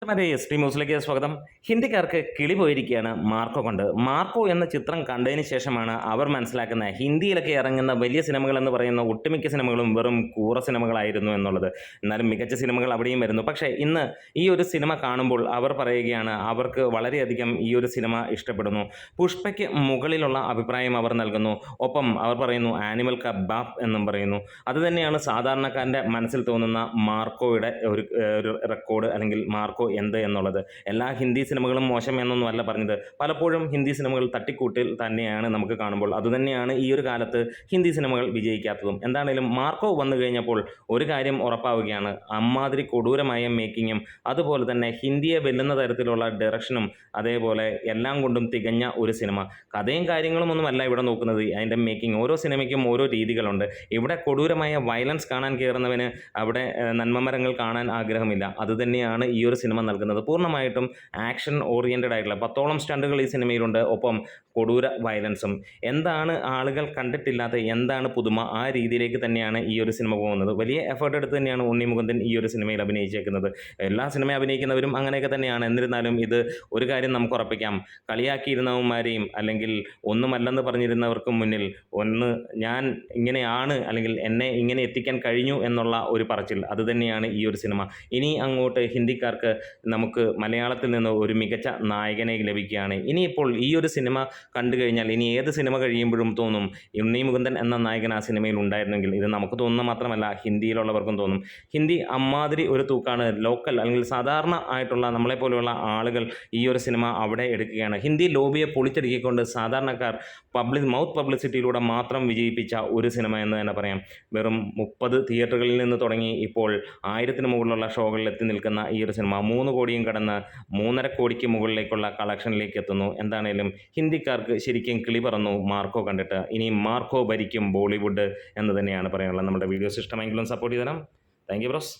മറ്റേ S T ന്യൂസിലേക്ക് സ്വാഗതം. ഹിന്ദിക്കാർക്ക് കിളി പോയിരിക്കുകയാണ് മാർക്കോ കൊണ്ട്. മാർക്കോ എന്ന ചിത്രം കണ്ടതിന് ശേഷമാണ് അവർ മനസ്സിലാക്കുന്നത് ഹിന്ദിയിലൊക്കെ ഇറങ്ങുന്ന വലിയ സിനിമകൾ എന്ന് പറയുന്ന ഒട്ടുമിക്ക സിനിമകളും വെറും കൂറ സിനിമകളായിരുന്നു എന്നുള്ളത്. എന്നാലും മികച്ച സിനിമകൾ അവിടെയും വരുന്നു. പക്ഷേ ഇന്ന് ഈ ഒരു സിനിമ കാണുമ്പോൾ അവർ പറയുകയാണ് അവർക്ക് വളരെയധികം ഈ ഒരു സിനിമ ഇഷ്ടപ്പെടുന്നു. പുഷ്പയ്ക്ക് മുകളിലുള്ള അഭിപ്രായം അവർ നൽകുന്നു. ഒപ്പം അവർ പറയുന്നു ആനിമൽ കബാബ് എന്നും പറയുന്നു. അതുതന്നെയാണ് സാധാരണക്കാരൻ്റെ മനസ്സിൽ തോന്നുന്ന മാർക്കോയുടെ ഒരു റെക്കോർഡ് അല്ലെങ്കിൽ മാർക്കോ എന്ത് എന്നുള്ളത്. എല്ലാ ഹിന്ദി സിനിമകളും മോശം എന്നൊന്നുമല്ല പറഞ്ഞത്. പലപ്പോഴും ഹിന്ദി സിനിമകൾ തട്ടിക്കൂട്ടിൽ തന്നെയാണ് നമുക്ക് കാണുമ്പോൾ. അതുതന്നെയാണ് ഈ ഒരു കാലത്ത് ഹിന്ദി സിനിമകൾ വിജയിക്കാത്തതും. എന്താണേലും മാർക്കോ വന്നു കഴിഞ്ഞപ്പോൾ ഒരു കാര്യം ഉറപ്പാവുകയാണ്, അമ്മാതിരി കൊടൂരമായ മേക്കിങ്ങും അതുപോലെ തന്നെ ഹിന്ദിയെ വെല്ലുന്ന തരത്തിലുള്ള ഡയറക്ഷനും അതേപോലെ എല്ലാം കൊണ്ടും തികഞ്ഞ ഒരു സിനിമ. കഥയും കാര്യങ്ങളും ഒന്നുമല്ല ഇവിടെ നോക്കുന്നത്, അതിൻ്റെ മേക്കിംഗ്. ഓരോ സിനിമയ്ക്കും ഓരോ രീതികളുണ്ട്. ഇവിടെ കൊടൂരമായ വയലൻസ് കാണാൻ കയറുന്നവന് അവിടെ നന്മമരങ്ങൾ കാണാൻ ആഗ്രഹമില്ല. അതുതന്നെയാണ് ഈ ഒരു സിനിമ നൽകുന്നത്. പൂർണ്ണമായിട്ടും ആക്ഷൻ ഓറിയൻറ്റഡ് ആയിട്ടുള്ള 10ഓളം സ്റ്റണ്ടുകൾ ഈ സിനിമയിലുണ്ട്. ഒപ്പം കൊടൂര വയലൻസും. എന്താണ് ആളുകൾ കണ്ടിട്ടില്ലാത്ത, എന്താണ് പുതുമ, ആ രീതിയിലേക്ക് തന്നെയാണ് ഈ ഒരു സിനിമ പോകുന്നത്. വലിയ എഫേർട്ട് എടുത്ത് തന്നെയാണ് ഉണ്ണി മുകുന്ദൻ ഈ ഒരു സിനിമയിൽ അഭിനയിച്ചേക്കുന്നത്. എല്ലാ സിനിമ അഭിനയിക്കുന്നവരും അങ്ങനെയൊക്കെ തന്നെയാണ്. എന്നിരുന്നാലും ഇത് ഒരു കാര്യം നമുക്ക് ഉറപ്പിക്കാം, കളിയാക്കിയിരുന്നവന്മാരെയും അല്ലെങ്കിൽ ഒന്നുമല്ലെന്ന് പറഞ്ഞിരുന്നവർക്കും മുന്നിൽ ഒന്ന് ഞാൻ ഇങ്ങനെയാണ് അല്ലെങ്കിൽ എന്നെ ഇങ്ങനെ എത്തിക്കാൻ കഴിഞ്ഞു എന്നുള്ള ഒരു പറച്ചിൽ, അതുതന്നെയാണ് ഈ ഒരു സിനിമ. ഇനി അങ്ങോട്ട് ഹിന്ദിക്കാർക്ക് നമുക്ക് മലയാളത്തിൽ നിന്ന് ഒരു മികച്ച നായകനെ ലഭിക്കുകയാണ്. ഇനിയിപ്പോൾ ഈ ഒരു സിനിമ കണ്ടു കഴിഞ്ഞാൽ ഇനി ഏത് സിനിമ കഴിയുമ്പോഴും തോന്നും ഉണ്ണി മുകുന്ദൻ എന്ന നായകൻ ആ സിനിമയിൽ ഉണ്ടായിരുന്നെങ്കിൽ. ഇത് നമുക്ക് തോന്നുന്ന മാത്രമല്ല, ഹിന്ദിയിലുള്ളവർക്കും തോന്നും. ഹിന്ദി അമ്മാതിരി ഒരു തൂക്കാണ്. ലോക്കൽ അല്ലെങ്കിൽ സാധാരണ ആയിട്ടുള്ള നമ്മളെപ്പോലെയുള്ള ആളുകൾ ഈ ഒരു സിനിമ അവിടെ എടുക്കുകയാണ്. ഹിന്ദി ലോബിയെ പൊളിച്ചടുക്കിക്കൊണ്ട് സാധാരണക്കാർ മൗത്ത് പബ്ലിസിറ്റിയിലൂടെ മാത്രം വിജയിപ്പിച്ച ഒരു സിനിമ എന്ന് തന്നെ പറയാം. വെറും 30 തിയേറ്ററുകളിൽ നിന്ന് തുടങ്ങി ഇപ്പോൾ 1000-ന് മുകളിലുള്ള ഷോകളിൽ എത്തി നിൽക്കുന്ന ഈ ഒരു സിനിമ 3 കോടിയും കടന്ന് 3.5 കോടിക്ക് മുകളിലേക്കുള്ള കളക്ഷനിലേക്ക് എത്തുന്നു. എന്താണേലും ഹിന്ദിക്കാർക്ക് ശരിക്കും കിളി പറന്നു മാർക്കോ കണ്ടിട്ട്. ഇനി മാർക്കോ ഭരിക്കും ബോളിവുഡ് എന്ന് തന്നെയാണ് പറയാനുള്ളത്. നമ്മുടെ വീഡിയോസ് ഇഷ്ടമെങ്കിലും സപ്പോർട്ട് ചെയ്ത് തരാം. Thank you bros.